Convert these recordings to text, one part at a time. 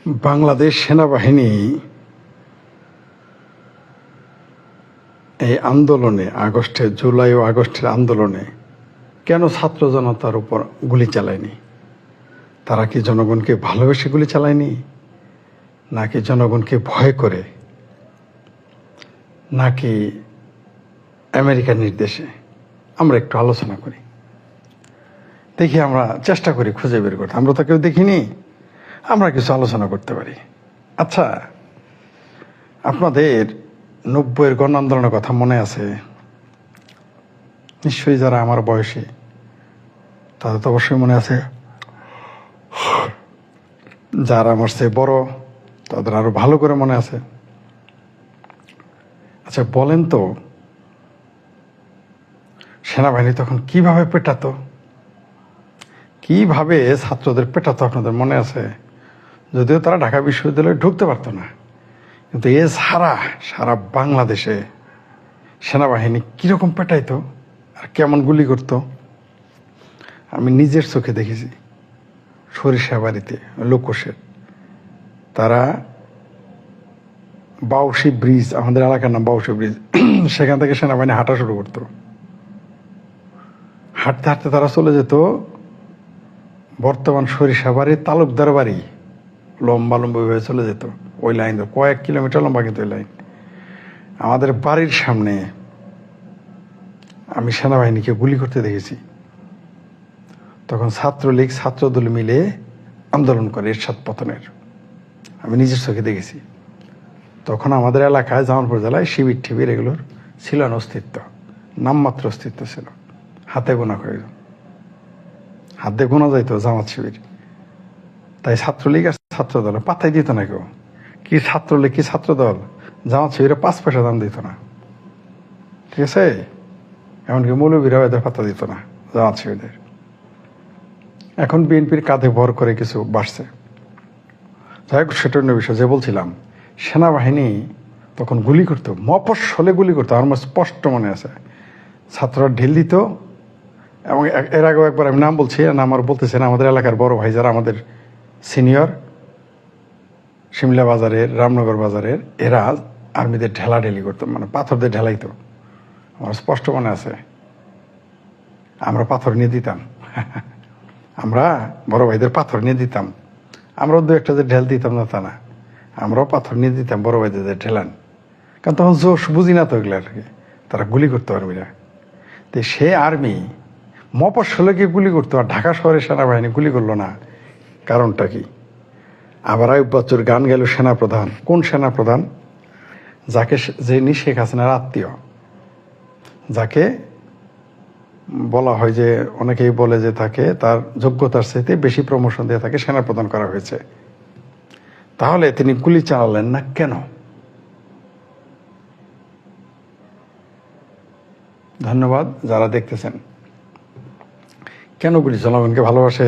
বাংলাদেশ সেনাবাহিনী এই আন্দোলনে জুলাই ও আগস্টের আন্দোলনে কেন ছাত্র জনতার উপর গুলি চালায়নি? তারা কি জনগণকে ভালোবেসে গুলি চালায়নি, নাকি জনগণকে ভয় করে, নাকি আমেরিকার নির্দেশে? আমরা একটু আলোচনা করি, দেখি, আমরা চেষ্টা করি খুঁজে বের করতে। আমরা তো কেউ দেখিনি, আমরা কিছু আলোচনা করতে পারি। আচ্ছা, আপনাদের 90-এর গণ আন্দোলনের কথা মনে আছে নিশ্চয়ই? যারা আমার বয়সী তাদের তো অবশ্যই মনে আছে, যারা আমার চেয়ে বড় তাদের আরো ভালো করে মনে আছে। আচ্ছা বলেন তো, সেনাবাহিনী তখন কিভাবে পেটাতো, কিভাবে ছাত্রদের পেটাতো? আপনাদের মনে আছে? যদিও তারা ঢাকা বিশ্ববিদ্যালয়ে ঢুকতে পারতো না, কিন্তু সারা বাংলাদেশে সেনাবাহিনী কিরকম পেটাইতো আর কেমন গুলি করত আমি নিজের চোখে দেখেছি। সরিষাবাড়িতে লোকসের তারা বাউসি ব্রিজ, আমাদের এলাকার নাম বাউসি ব্রিজ, সেখান থেকে সেনাবাহিনী হাঁটা শুরু করতো। হাঁটতে হাঁটতে তারা চলে যেত বর্তমান সরিষাবাড়ি তালুকদার বাড়ি, লম্বা হয়ে চলে যেত ওই লাইন, কয়েক কিলোমিটার লম্বা কিন্তু ওই লাইন। আমাদের বাড়ির সামনে আমি সেনাবাহিনীকে গুলি করতে দেখেছি। তখন ছাত্রলীগ ছাত্রদল মিলে আন্দোলন করে এরশাদ পতনের, আমি নিজের চোখে দেখেছি। তখন আমাদের এলাকায় জামালপুর জেলায় শিবির টিবির এগুলোর ছিল না অস্তিত্ব, নামমাত্র অস্তিত্ব ছিল। হাতে গোনা কয়েকজন, হাত দিয়ে গোনা যাইতো জামাত শিবির। তাই ছাত্রলীগ আর ছাত্রদল পাতাই দিত না কেউ। কি ছাত্রলীগ কি ছাত্রদল, জামাত শিবিরে 5 পয়সা দাম দিত না, ঠিক আছে? এমনকি মৌলবীরাও এদের পাতা দিত না জামাত শিবিরদের। এখন বিএনপির কাঁধে ভর করে কিছু বাড়ছে। যাই হোক, সেটা অন্য বিষয়। যে বলছিলাম, সেনাবাহিনী তখন গুলি করতো, মফস্বলে গুলি করতো। আমার স্পষ্ট মনে আছে, ছাত্ররা ঢিল দিত। এবং এর আগেও একবার, আমি নাম বলছি, নাম আর বলতেছি না, আমাদের এলাকার বড় ভাই যারা আমাদের সিনিয়র, শিমলা বাজারের, রামনগর বাজারের, এরা আর্মিদের ঢেলাঢেলি করতো, মানে পাথর দিয়ে ঢেলাইতো। আমার স্পষ্ট মনে আছে, আমরা পাথর নিয়ে দিতাম। আমরা বড় ভাইদের পাথর নিয়ে দিতাম। আমরাও 2-1টা যে ঢেল দিতাম না তা না, আমরাও পাথর নিয়ে দিতাম বড় ভাইদের যে ঢেলান। কারণ তখন জোশ বুঝি না তো এগুলো আর কি, তারা গুলি করতো আর্মিরা। তো সে আর্মি মফস্বলে গিয়ে গুলি করতো, আর ঢাকা শহরের সেনাবাহিনী গুলি করলো না। কারণটা কি? আবার আইয়ুব বাচ্চুর গান গেল সেনাপ্রধান। কোন সেনাপ্রধান? যাকে, যিনি শেখ হাসিনার আত্মীয়, যাকে বলা হয় যে, অনেকেই বলে যে তাকে তার যোগ্যতার চাইতে বেশি প্রমোশন দিয়ে তাকে সেনাপ্রধান করা হয়েছে। তাহলে তিনি গুলি চালালেন না কেন? ধন্যবাদ যারা দেখতেছেন। কেন গুলি? জনগণকে ভালোবাসে।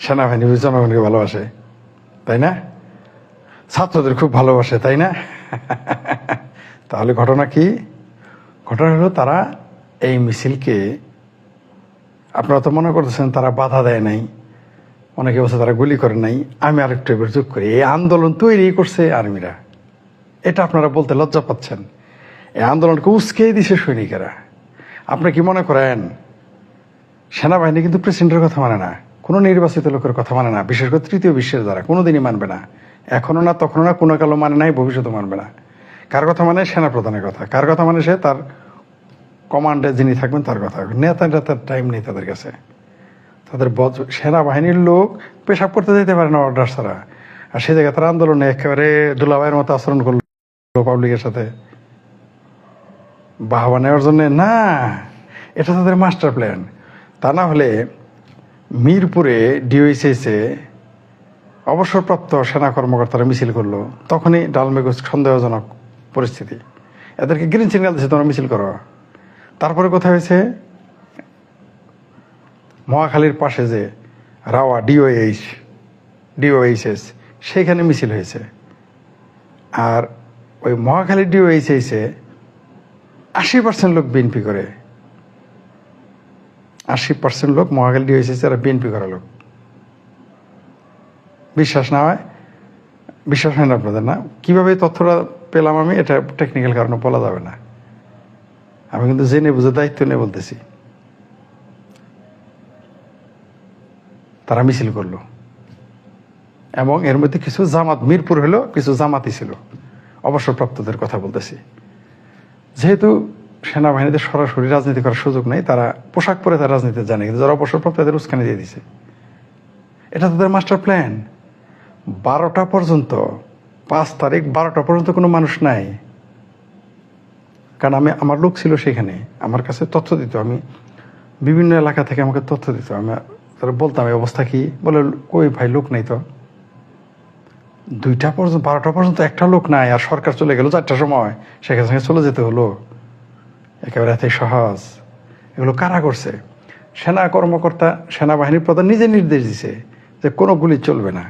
সেনাবাহিনী জনগণকে ভালোবাসে, তাই না? ছাত্রদের খুব ভালোবাসে, তাই না? তাহলে ঘটনা কি? ঘটনা হলো, তারা এই মিছিলকে, আপনারা তো মনে করতেছেন তারা বাধা দেয় নাই, অনেকে বলছে তারা গুলি করে নাই। আমি আরেকটু এবার যোগ করি, এই আন্দোলন তৈরি করছে আর্মিরা। এটা আপনারা বলতে লজ্জা পাচ্ছেন। এই আন্দোলনকে উস্কেই দিছে সৈনিকেরা। আপনি কি মনে করেন সেনাবাহিনী কিন্তু প্রেসিডেন্টের কথা মানে না, কোনো নির্বাচিত লোকের কথা মানে না, বিশেষ করে তৃতীয় বিশ্বের দ্বারা কোনোদিনই মানবে না। এখনো না, তখনও না, কোনো কালো মানে নাই, ভবিষ্যতে মানবে না। কার কথা মানে? সেনাপ্রধানের কথা। কার কথা মানে? সে তার কমান্ডে যিনি থাকবেন তার কথা। নেতারা তার টাইম নেই তাদের কাছে। তাদের সেনাবাহিনীর লোক পেশাব করতে যেতে পারে না অর্ডার ছাড়া, আর সে জায়গায় তারা আন্দোলনে একেবারে দুলাভাইয়ের মতো আচরণ করলো পাবলিকের সাথে বাহবা নেওয়ার জন্য না। এটা তাদের মাস্টার প্ল্যান। তা না হলে মিরপুরে ডিওএইচএসে অবসরপ্রাপ্ত সেনা কর্মকর্তারা মিছিল করলো, তখনই ডালমেগজ সন্দেহজনক পরিস্থিতি। এদেরকে গ্রিন সিগন্যাল দিচ্ছে, তোমরা মিছিল করো। তারপরে কোথায় হয়েছে? মহাখালীর পাশে যে রাওয়া ডিওএইচএস, সেইখানে মিছিল হয়েছে। আর ওই মহাখালী ডিওএইচএসে 80% লোক বিএনপি করে। 80% লোক মহাখালী ডিওএইচএস এরা বিএনপি করা লোক। বিশ্বাস না হয়, বিশ্বাস হয় না আপনাদের না? কীভাবে এই তথ্যটা পেলাম আমি, এটা টেকনিক্যাল কারণে বলা যাবে না। আমি কিন্তু জেনে বুঝে দায়িত্ব নিয়ে বলতেছি। তারা মিছিল করলো এবং এর মধ্যে কিছু জামাত, মিরপুর হলো কিছু জামাতি ছিল, অবসরপ্রাপ্তদের কথা বলতেছি। যেহেতু সেনাবাহিনীতে সরাসরি রাজনীতি করার সুযোগ নেই, তারা পোশাক পরে তারা রাজনীতি জানে, কিন্তু যারা অবসরপ্রাপ্ত তাদের উস্কানি দিয়ে দিছে। এটা তাদের মাস্টার প্ল্যান। 12টা পর্যন্ত, 5 তারিখ 12টা পর্যন্ত কোনো মানুষ নাই। কারণ আমার লোক ছিল সেখানে, আমার কাছে তথ্য দিত, আমি বিভিন্ন এলাকা থেকে আমাকে তথ্য দিত, আমি তারা বলতাম এই অবস্থা কি, বলে কই ভাই লোক নাই তো। 2টা পর্যন্ত, 12টা পর্যন্ত একটা লোক নাই, আর সরকার চলে গেল 4টার সময়, সেখানে সঙ্গে চলে যেতে হলো। একেবারে এতই সহজ। এগুলো কারা করছে? সেনা কর্মকর্তা, সেনাবাহিনীর প্রধান নিজে নির্দেশ দিছে যে কোনো গুলি চলবে না,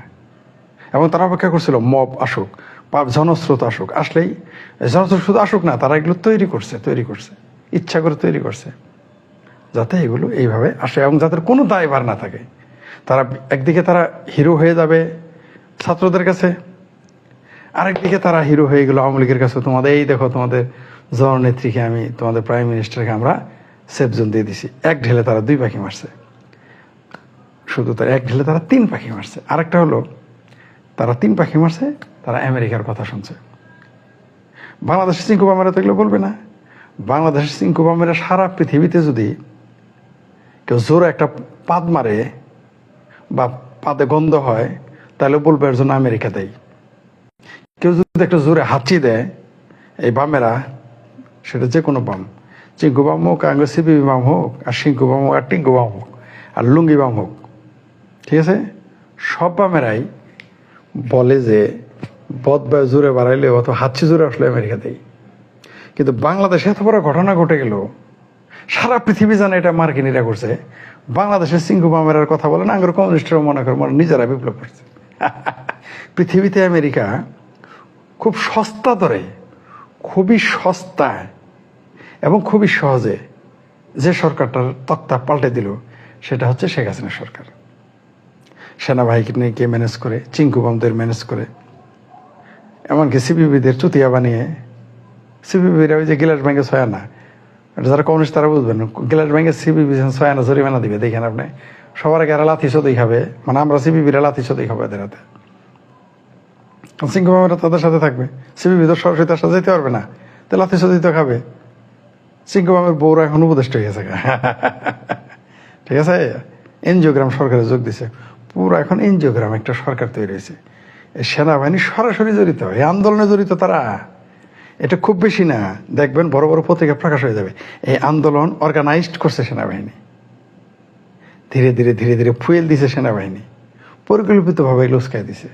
এবং তারা অপেক্ষা করছিল মব আসুক, জনস্রোত আসুক। আসলেই জনস্রোত শুধু আসুক না, তারা এগুলো তৈরি করছে, ইচ্ছা করে তৈরি করছে, যাতে এগুলো এইভাবে আসে এবং যাতে কোনো দায়ভার না থাকে। তারা একদিকে তারা হিরো হয়ে যাবে ছাত্রদের কাছে, আরেকদিকে তারা হিরো হয়ে গেল আওয়ামী লীগের কাছে। তোমাদের এই দেখো, তোমাদের জননেত্রীকে আমি, তোমাদের প্রাইম মিনিস্টারকে আমরা সেফ জোন দিয়ে দিছি। এক ঢেলে তারা 2 পাখি মারছে। শুধু তার এক ঢেলে তারা 3 পাখি মারছে। আরেকটা হলো, তারা 3 পাখি মারছে, তারা আমেরিকার কথা শুনছে। বাংলাদেশের চিঙ্কু বামেরা তো এগুলো বলবে না। বাংলাদেশের চিঙ্কু বামেরা সারা পৃথিবীতে যদি কেউ জোরে একটা পাদ মারে বা পাদে গন্ধ হয়, তাহলে বলবে এর জন্য আমেরিকা দেয়। কেউ যদি একটা জোরে হাঁচি দেয়, এই বামেরা, সেটা যে কোনো বাম, চিঙ্কু বাম হোক, আঙ্গুর সিপিবি বাম হোক, আর শিঙ্কু বাম হোক, আর টিঙ্কু বাম হোক, আর লুঙ্গি বাম হোক, ঠিক আছে, সব বামেরাই বলে যে বদ বা জোরে বাড়াইলে অথবা হাঁচি জোরে আসলে আমেরিকা দেয়। কিন্তু বাংলাদেশে এত বড় ঘটনা ঘটে গেল, সারা পৃথিবী জানে এটা মার্কিনীরা করছে। বাংলাদেশের চিঙ্কু বামেরার কথা বলেন, আঙ্গুর কমিউনিস্টরা মনে করে নিজেরা বিপ্লব করছে। পৃথিবীতে আমেরিকা খুব সস্তা দরে, খুবই সস্তায় এবং খুবই সহজে যে সরকারটার তক্তা পাল্টে দিল, সেটা হচ্ছে শেখ হাসিনার সরকার। সেনাবাহিনীকে ম্যানেজ করে, চিঙ্কু বামদের ম্যানেজ করে, এমনকি সিপিবিদের চুতিয়া বানিয়ে, সিপিবিরা ওই যে গ্লাস ব্যাংকে 6 আনা, যারা কমিউনিস্ট তারা বুঝবেন, গ্লাস ব্যাংকে সিপিবি 6 আনা জরিমানা দিবে। দেখেন আপনি, সবার আগে এরা লাথি চোদই খাবে, মানে আমরা সিপিবিরা লাথি চোদই খাবে এদের হাতে। চিঙ্কু বামেরা তাদের সাথে থাকবে, সিপিবি তো সরাসরি তার সাথে যেতে পারবে না, তো লাথি চোদই তো খাবে। চিঙ্কু বামের বউরা এখন উপদেষ্টা হয়ে গেছে, ঠিক আছে। এনজিওগ্রাম সরকারে যোগ দিছে, পুরো এখন এনজিওগ্রাম একটা সরকার তৈরি হয়েছে। সেনাবাহিনী সরাসরি জড়িত, এই আন্দোলনে জড়িত তারা। এটা খুব বেশি না, দেখবেন বড় বড় পত্রিকা প্রকাশ হয়ে যাবে। এই আন্দোলন অর্গানাইজড করছে সেনাবাহিনী, ধীরে ধীরে ধীরে ধীরে ফুয়েল দিছে সেনাবাহিনী, পরিকল্পিতভাবে লুস্কায় দিছে।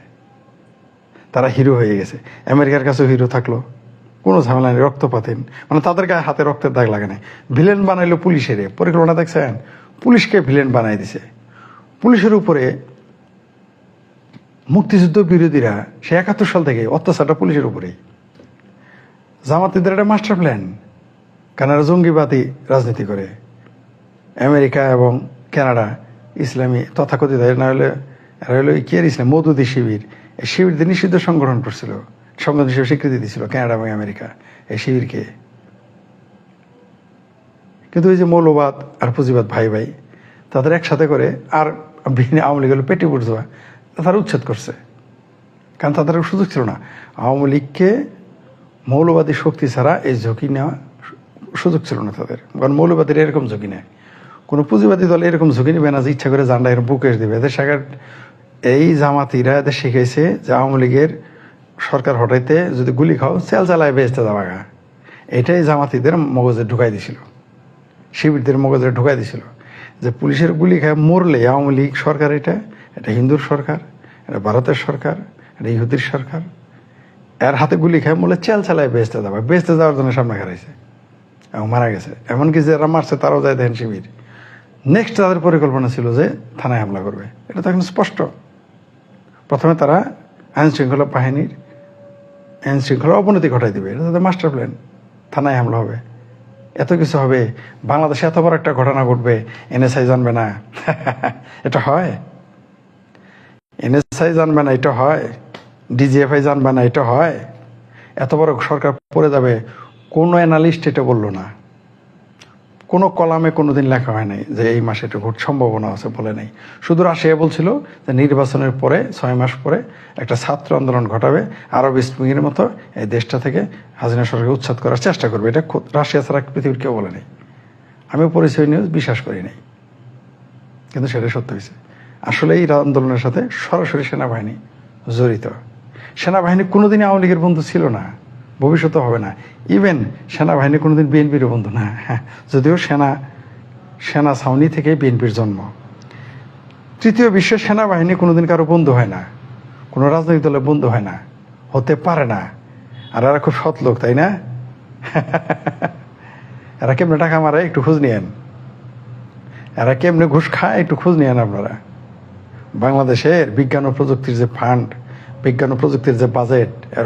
তারা হিরো হয়ে গেছে। আমেরিকার কাছেও হিরো থাকলো, কোনো ঝামেলা নেই, রক্তপাতহীন, মানে তাদের গায়ে হাতে রক্তের দাগ লাগে নাই। ভিলেন বানাইলো পুলিশের, পরিকল্পনা দেখছেন, পুলিশকে ভিলেন বানাই দিছে। পুলিশের উপরে মুক্তিযুদ্ধ বিরোধীরা সে 71 সাল থেকে অত্যাচারটা পুলিশের উপরেই। জামাতিদের একটা মাস্টার প্ল্যান, কারণ এরা জঙ্গিবাদী রাজনীতি করে। আমেরিকা এবং কানাডা ইসলামী তথাকথিত, না হলে এরা হলো কি আর ইসলাম মওদুদি শিবির, এই শিবিরদের নিষিদ্ধ সংগঠন করছিল, সংগঠন হিসেবে স্বীকৃতি দিয়েছিল কানাডা এবং আমেরিকা এই শিবিরকে। কিন্তু ওই যে মৌলবাদ আর পুঁজিবাদ ভাই ভাই, তাদের একসাথে করে আর আওয়ামী লীগ হলো পেটি বুঝবা, তারা উচ্ছেদ করছে, কারণ তাদের সুযোগ ছিল না। আওয়ামী লীগকে মৌলবাদী শক্তি ছাড়া এই ঝুঁকি নেওয়া সুযোগ ছিল না তাদের, কারণ মৌলবাদীরা এরকম ঝুঁকি নেয়। কোনো পুঁজিবাদী দল এরকম ঝুঁকি নেবে না যে ইচ্ছা করে জান্ডা এরকম বুকে দেবে। এদের সাকার এই জামাতিরা এদের শিখেছে যে আওয়ামী লীগের সরকার হটাইতে যদি গুলি খাও চেল চালায় বেচতে যাওয়া, এটাই জামাতিদের মগজে ঢুকাই দিছিল, শিবিরদের মগজে ঢুকাই দিছিল যে পুলিশের গুলি খায় মরলে আওয়ামী লীগ সরকার, এটা হিন্দুর সরকার, এটা ভারতের সরকার, এটা ইহুদির সরকার, এর হাতে গুলি খায় মরলে চেল চালায় বেচতে যাওয়ার জন্য সামনে খারাইছে এবং মারা গেছে। এমনকি যারা মারছে তারাও যায় দেখেন শিবির। নেক্সট তাদের পরিকল্পনা ছিল যে থানায় হামলা করবে, এটা তো এখন স্পষ্ট। প্রথমে তারা আইনশৃঙ্খলা বাহিনীর আইনশৃঙ্খলার অবনতি ঘটাই দিবে, এটা তাদের মাস্টার প্ল্যান। থানায় হামলা হবে, এত কিছু হবে, বাংলাদেশে এত বড় একটা ঘটনা ঘটবে, এনএসআই জানবে না। এটা হয়? এনএসআই এসআই জানবে না এটা হয়, ডিজিএফআই জানবে না এটা হয়, এত বড় সরকার পড়ে যাবে কোনো অ্যানালিস্ট এটা বললো না, কোনো কলামে কোনোদিন লেখা হয় নাই যে এই মাসে এটা সম্ভাবনা আছে, বলে নাই। শুধু রাশিয়া বলছিল যে নির্বাচনের পরে 6 মাস পরে একটা ছাত্র আন্দোলন ঘটাবে, আরব স্প্রিংয়ের মতো এই দেশটা থেকে হাসিনা সরকারকে উচ্ছেদ করার চেষ্টা করবে। এটা রাশিয়া ছাড়া পৃথিবীর কেউ বলে নাই। আমিও পরিচয় নিউজ বিশ্বাস করি নাই, কিন্তু সেটা সত্য হয়েছে। আসলে এই আন্দোলনের সাথে সরাসরি সেনাবাহিনী জড়িত। সেনাবাহিনী কোনোদিনই আওয়ামী লীগের বন্ধু ছিল না, ভবিষ্যতে হবে না। ইভেন সেনাবাহিনী কোনোদিন বিএনপিরও বন্ধু না। যদিও সেনা ছাউনি থেকে বিএনপির জন্ম। তৃতীয় বিশ্বের সেনাবাহিনী কোনোদিন কারো বন্ধু হয় না, কোনো রাজনৈতিক দলের বন্ধু হয় না, হতে পারে না। আর এরা খুব সৎ লোক, তাই না? এরা কেমনে টাকা মারে একটু খোঁজ নিয়েন, এরা কেমনে ঘুষ খায় একটু খোঁজ নিয়েন আপনারা। বাংলাদেশের বিজ্ঞান ও প্রযুক্তির যে ফান্ড, বিজ্ঞান ও প্রযুক্তির যে বাজেট, এর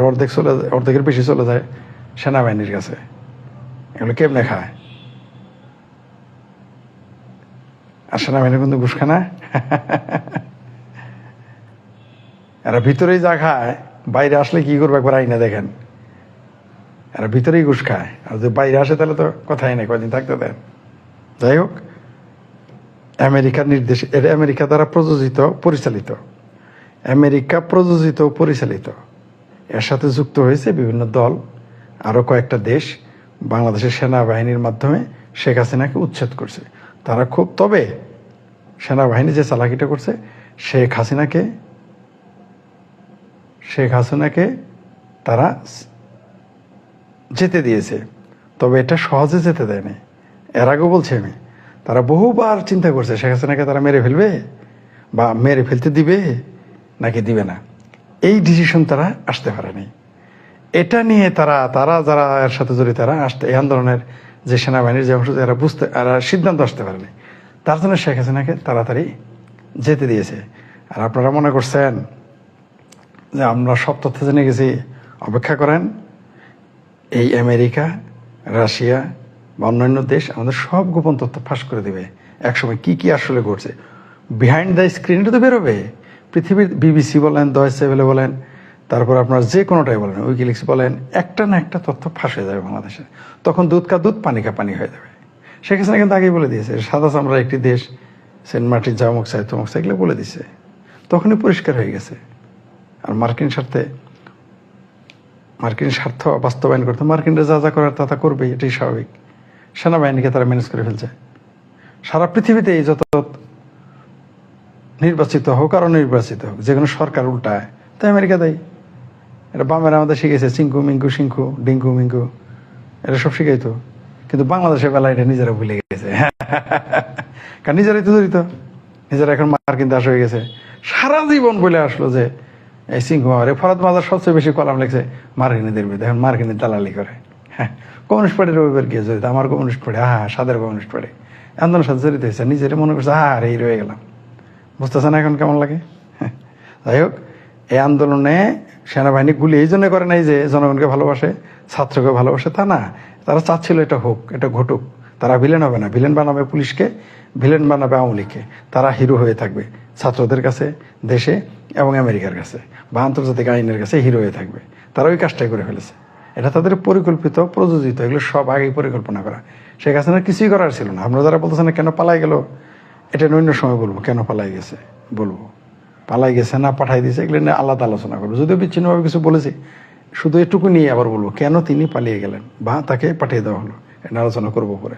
অর্ধেকের বেশি চলে যায় সেনাবাহিনীর কাছে। এগুলো কেমনে খায়? আর সেনাবাহিনী কিন্তু ঘুষ খায় না। এরা ভিতরেই যা খায়, বাইরে আসলে কি করবে একবার আইনা দেখেন। এরা ভিতরেই ঘুষ খায়, আর যদি বাইরে আসে তাহলে তো কথাই নেই, কদিন থাকতে দেন। যাই হোক, আমেরিকার নির্দেশ, এটা আমেরিকা দ্বারা প্রযোজিত পরিচালিত, আমেরিকা প্রযোজিত পরিচালিত। এর সাথে যুক্ত হয়েছে বিভিন্ন দল, আরও কয়েকটা দেশ বাংলাদেশের সেনাবাহিনীর মাধ্যমে শেখ হাসিনাকে উচ্ছেদ করছে। তারা খুব, তবে সেনাবাহিনী যে চালাকিটা করছে, শেখ হাসিনাকে তারা যেতে দিয়েছে, তবে এটা সহজে যেতে দেয়নি। এর আগেও বলছি আমি, তারা বহুবার চিন্তা করছে শেখ হাসিনাকে তারা মেরে ফেলবে বা মেরে ফেলতে দিবে নাকি দিবে না, এই ডিসিশন তারা আসতে পারেনি। এটা নিয়ে তারা যারা এর সাথে জড়িত, তারা এই আন্দোলনের যে সেনাবাহিনীর যে অংশ, এরা সিদ্ধান্ত আসতে পারেনি। তার জন্য শেখ হাসিনাকে তাড়াতাড়ি যেতে দিয়েছে। আর আপনারা মনে করছেন যে আমরা সব তথ্য জেনে গেছি, অপেক্ষা করেন। এই আমেরিকা, রাশিয়া বা অন্যান্য দেশ আমাদের সব গোপন তথ্য ফাঁস করে দেবে একসময়। কি আসলে ঘটছে বিহাইন্ড দ্য স্ক্রিন, এটা তো বেরোবে। পৃথিবীর বিবিসি বলেন, ডয়েচে ভেলে বলেন, তারপর আপনার যে কোনোটাই বলেন, উইকিলিক্স বলেন, একটা না একটা তথ্য ফাঁস হয়ে যাবে বাংলাদেশে। তখন দুধ কা দুধ, পানি কা পানি হয়ে যাবে। শেখ হাসিনা কিন্তু আগেই বলে দিয়েছে, সাদা চামড়ার একটি দেশ, সেন্ট মার্টিন, জামুক চাই, তমুক চাই, এগুলো বলে দিছে। তখনই পরিষ্কার হয়ে গেছে। আর মার্কিন স্বার্থ বাস্তবায়ন করতে মার্কিনরা যা করার তা করবেই, এটাই স্বাভাবিক। সেনাবাহিনীকে তারা ম্যানেজ করে ফেলছে। সারা পৃথিবীতে যত নির্বাচিত হোক আর অনির্বাচিত হোক, যে কোনো সরকার উল্টায়, তাই আমেরিকা দেয়। এটা বামেরা আমাদের শিখেছে, চিঙ্কু মিঙ্কু শিঙ্কু ডিঙ্কু মিঙ্কু, এটা সব শিখাইতো। কিন্তু বাংলাদেশের বেলা এটা নিজেরা ভুলে গেছে। কারণ নিজেরাই তো জড়িত, নিজেরা এখন মার্কিন দাস হয়ে গেছে। সারা জীবন বলে আসলো যে এই সিংহ আমার ফরাদ মাজার সবচেয়ে বেশি কলাম লেগেছে মার্কিনীদের বিরুদ্ধে, এখন মার্কিনীর দালালি করে। হ্যাঁ, কমিউনিস্ট পার্টির রবিবার গিয়ে জড়িত, আমার কমিউনিস্ট পার্টি, সাদের কমিউনিস্ট পার্টি আন্দোলনের সাথে জড়িত হয়েছে। নিজেরা মনে করছে এই রয়ে গেলাম। বুঝতেছে না এখন কেমন লাগে? যাই হোক, এই আন্দোলনে সেনাবাহিনী গুলি এই জন্য করে নাই যে জনগণকে ভালোবাসে, ছাত্রকে ভালোবাসে, তা না। তারা চাচ্ছিল এটা হোক, এটা ঘটুক। তারা ভিলেন হবে না, ভিলেন বানাবে পুলিশকে, ভিলেন বানাবে আওয়ামী লীগকে। তারা হিরো হয়ে থাকবে ছাত্রদের কাছে, দেশে এবং আমেরিকার কাছে বা আন্তর্জাতিক আইনের কাছে হিরো হয়ে থাকবে। তারা ওই কাজটাই করে ফেলেছে। এটা তাদের পরিকল্পিত, প্রযোজিত, এগুলো সব আগেই পরিকল্পনা করা। শেখ হাসিনার কিছুই করার ছিল না। আমরা যারা বলতেছেন কেন পালাই গেল, এটা অন্য সময় বলবো কেন পালাই গেছে, বলবো পালাই গেছে না পাঠাই দিয়েছে, এগুলো নিয়ে আলাদা আলোচনা করবো। যদিও বিচ্ছিন্নভাবে কিছু বলেছি, শুধু এটুকু নিয়ে আবার বলবো কেন তিনি পালিয়ে গেলেন বা তাকে পাঠিয়ে দেওয়া হলো, এটা আলোচনা করবো পরে।